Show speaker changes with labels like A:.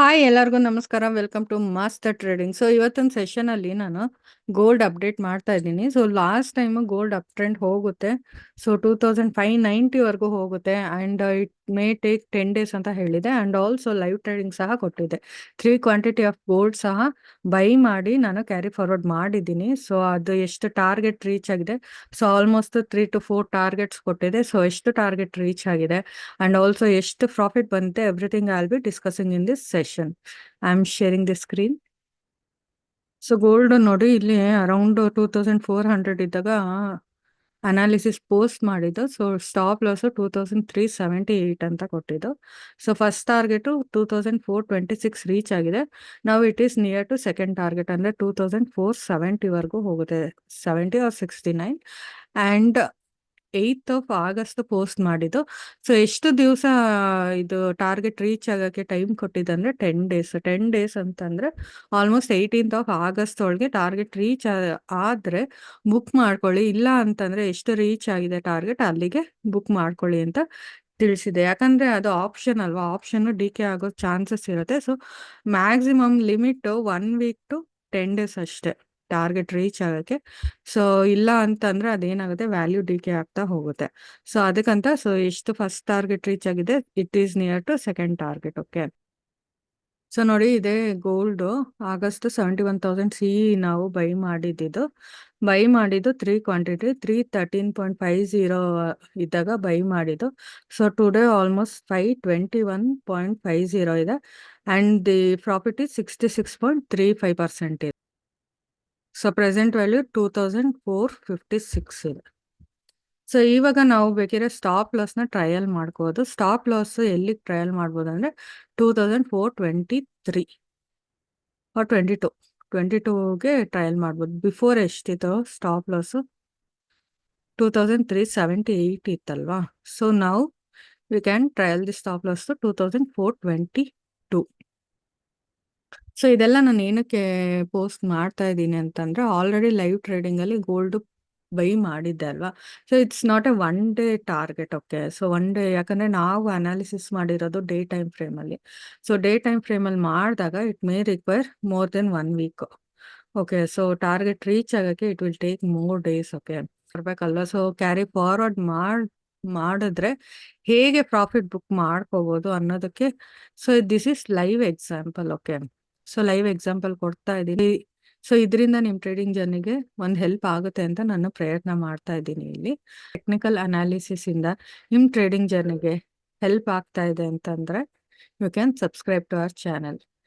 A: Hi ಎಲ್ಲರಿಗೂ ನಮಸ್ಕಾರ. Welcome to Master Trading. So ಇವತ್ತಿನ ಸೆಷನಲ್ಲಿ ನಾನು ಗೋಲ್ಡ್ ಅಪ್ಡೇಟ್ ಮಾಡ್ತಾ ಇದ್ದೀನಿ. So last time gold up trend ಹೋಗುತ್ತೆ. ಸೊ 2590ವರೆಗೂ ಹೋಗುತ್ತೆ and it may take 10 days ಅಂತ ಹೇಳಿದೆ. ಆ್ಯಂಡ್ ಆಲ್ಸೋ ಲೈವ್ ಟ್ರೇಡಿಂಗ್ ಸಹ ಕೊಟ್ಟಿದೆ. 3 ಕ್ವಾಂಟಿಟಿ ಆಫ್ ಗೋಲ್ಡ್ ಸಹ ಬೈ ಮಾಡಿ ನಾನು ಕ್ಯಾರಿ ಫಾರ್ವರ್ಡ್ ಮಾಡಿದ್ದೀನಿ. ಸೊ ಅದು ಎಷ್ಟು ಟಾರ್ಗೆಟ್ ರೀಚ್ ಆಗಿದೆ, ಸೊ ಆಲ್ಮೋಸ್ಟ್ 3 to 4 ಟಾರ್ಗೆಟ್ಸ್ ಕೊಟ್ಟಿದೆ. ಸೊ ಎಷ್ಟು ಟಾರ್ಗೆಟ್ ರೀಚ್ ಆಗಿದೆ ಆ್ಯಂಡ್ ಆಲ್ಸೋ ಎಷ್ಟು ಪ್ರಾಫಿಟ್ ಬಂದಿದೆ, everything I will be discussing in this session. I am sharing the screen. So gold ನೋಡಿ, ಇಲ್ಲಿ ಅರೌಂಡ್ 2400 ಇದ್ದಾಗ ಅನಾಲಿಸಿಸ್ ಪೋಸ್ಟ್ ಮಾಡಿದ್ದು. ಸೊ ಸ್ಟಾಪ್ ಲಾಸ್ 2378 ಅಂತ ಕೊಟ್ಟಿದ್ದು. ಸೊ ಫಸ್ಟ್ ಟಾರ್ಗೆಟ್ 2426 ರೀಚ್ ಆಗಿದೆ. ನಾವು it is near to second target, ಅಂದ್ರೆ 2470 ಹೋಗುತ್ತೆ, 70 or 69. And 8th of August post ಮಾಡಿದ್ದು. ಸೊ ಎಷ್ಟು ದಿವಸ ಇದು ಟಾರ್ಗೆಟ್ ರೀಚ್ ಆಗೋಕ್ಕೆ ಟೈಮ್ ಕೊಟ್ಟಿದ್ದಂದ್ರೆ 10 ಡೇಸ್. 10 ಡೇಸ್ ಅಂತಂದ್ರೆ ಆಲ್ಮೋಸ್ಟ್ 18th of August ಒಳಗೆ ಟಾರ್ಗೆಟ್ ರೀಚ್ ಆದರೆ ಬುಕ್ ಮಾಡ್ಕೊಳ್ಳಿ, ಇಲ್ಲ ಅಂತಂದ್ರೆ ಎಷ್ಟು ರೀಚ್ ಆಗಿದೆ ಟಾರ್ಗೆಟ್ ಅಲ್ಲಿಗೆ ಬುಕ್ ಮಾಡ್ಕೊಳ್ಳಿ ಅಂತ ತಿಳಿಸಿದೆ. ಯಾಕಂದ್ರೆ ಅದು ಆಪ್ಷನ್ ಅಲ್ವಾ, ಆಪ್ಷನ್ ಡಿಕೆ ಆಗೋ ಚಾನ್ಸಸ್ ಇರುತ್ತೆ. So maximum limit 1 week to 10 days ಅಷ್ಟೇ ಟಾರ್ಗೆಟ್ ರೀಚ್ ಆಗೋಕ್ಕೆ. ಸೊ ಇಲ್ಲ ಅಂತಂದ್ರೆ ಅದೇನಾಗುತ್ತೆ, ವ್ಯಾಲ್ಯೂ ಡಿಕೆ ಆಗ್ತಾ ಹೋಗುತ್ತೆ. ಸೊ ಅದಕ್ಕಂತ ಸೊ ಎಷ್ಟು ಫಸ್ಟ್ ಟಾರ್ಗೆಟ್ ರೀಚ್ ಆಗಿದೆ, it is near to second target. Okay, so ನೋಡಿ, ಇದೇ ಗೋಲ್ಡು ಆಗಸ್ಟ್ 71,000 ಸಿ ನಾವು ಬೈ ಮಾಡಿದ್ದು. ಬೈ ಮಾಡಿದ್ದು 3 ಕ್ವಾಂಟಿಟಿ 313.50 ಇದ್ದಾಗ ಬೈ ಮಾಡಿದ್ದು. ಸೊ ಟುಡೇ ಆಲ್ಮೋಸ್ಟ್ 521.50 ಇದೆ ಆ್ಯಂಡ್ ದಿ ಪ್ರಾಫಿಟ್ ಇಸ್ 66.35% ಇದೆ. ಸೊ ಪ್ರೆಸೆಂಟ್ ವ್ಯಾಲ್ಯೂ 2456 ಇದೆ. ಸೊ ಇವಾಗ ನಾವು ಬೇಕಿದ್ರೆ ಸ್ಟಾಪ್ ಲಾಸ್ನ ಟ್ರಯಲ್ ಮಾಡ್ಕೋಬೋದು. ಸ್ಟಾಪ್ ಲಾಸ್ ಎಲ್ಲಿಗೆ ಟ್ರಯಲ್ ಮಾಡ್ಬೋದು ಅಂದರೆ 2423 or 22ಗೆ ಟ್ರಯಲ್ ಮಾಡ್ಬೋದು. ಬಿಫೋರ್ ಎಷ್ಟಿತ್ತು ಸ್ಟಾಪ್ ಲಾಸು, 2378 ಇತ್ತಲ್ವಾ. ಸೊ ನಾವು we can trial the stop loss 2422. So ಇದೆಲ್ಲ ನಾನು ಏನಕ್ಕೆ ಪೋಸ್ಟ್ ಮಾಡ್ತಾ ಇದ್ದೀನಿ ಅಂತಂದ್ರೆ, ಆಲ್ರೆಡಿ ಲೈವ್ ಟ್ರೇಡಿಂಗಲ್ಲಿ ಗೋಲ್ಡ್ ಬೈ ಮಾಡಿದ್ದೆ ಅಲ್ವಾ. So it's not a one day target. Okay, so one day, ಯಾಕಂದರೆ ನಾವು ಅನಾಲಿಸಿಸ್ ಮಾಡಿರೋದು ಡೇ ಟೈಮ್ ಫ್ರೇಮಲ್ಲಿ. ಸೊ ಡೇ ಟೈಮ್ ಫ್ರೇಮಲ್ಲಿ ಮಾಡಿದಾಗ it may require more than 1 week. Okay, so target reach ಆಗೋಕ್ಕೆ it will take more days. Okay, ಬರಬೇಕಲ್ವ. So carry forward ಮಾಡಿದ್ರೆ ಹೇಗೆ profit book ಮಾಡ್ಕೋಬೋದು ಅನ್ನೋದಕ್ಕೆ so this is live example. Okay, so live example ಕೊಡ್ತಾ ಇದ್ದೀನಿ. So ಇದರಿಂದ ನಿಮ್ಮ ಟ್ರೇಡಿಂಗ್ ಜರ್ನಿಗೆ ಒಂದು ಹೆಲ್ಪ್ ಆಗುತ್ತೆ ಅಂತ ನಾನು ಪ್ರಯತ್ನ ಮಾಡ್ತಾ ಇದ್ದೀನಿ. ಇಲ್ಲಿ ಟೆಕ್ನಿಕಲ್ ಅನಾಲಿಸಿಸ್ ಇಂದ ನಿಮ್ಮ ಟ್ರೇಡಿಂಗ್ ಜರ್ನಿಗೆ ಹೆಲ್ಪ್ ಆಗ್ತಾ ಇದೆ ಅಂತಂದ್ರೆ you can subscribe to our channel.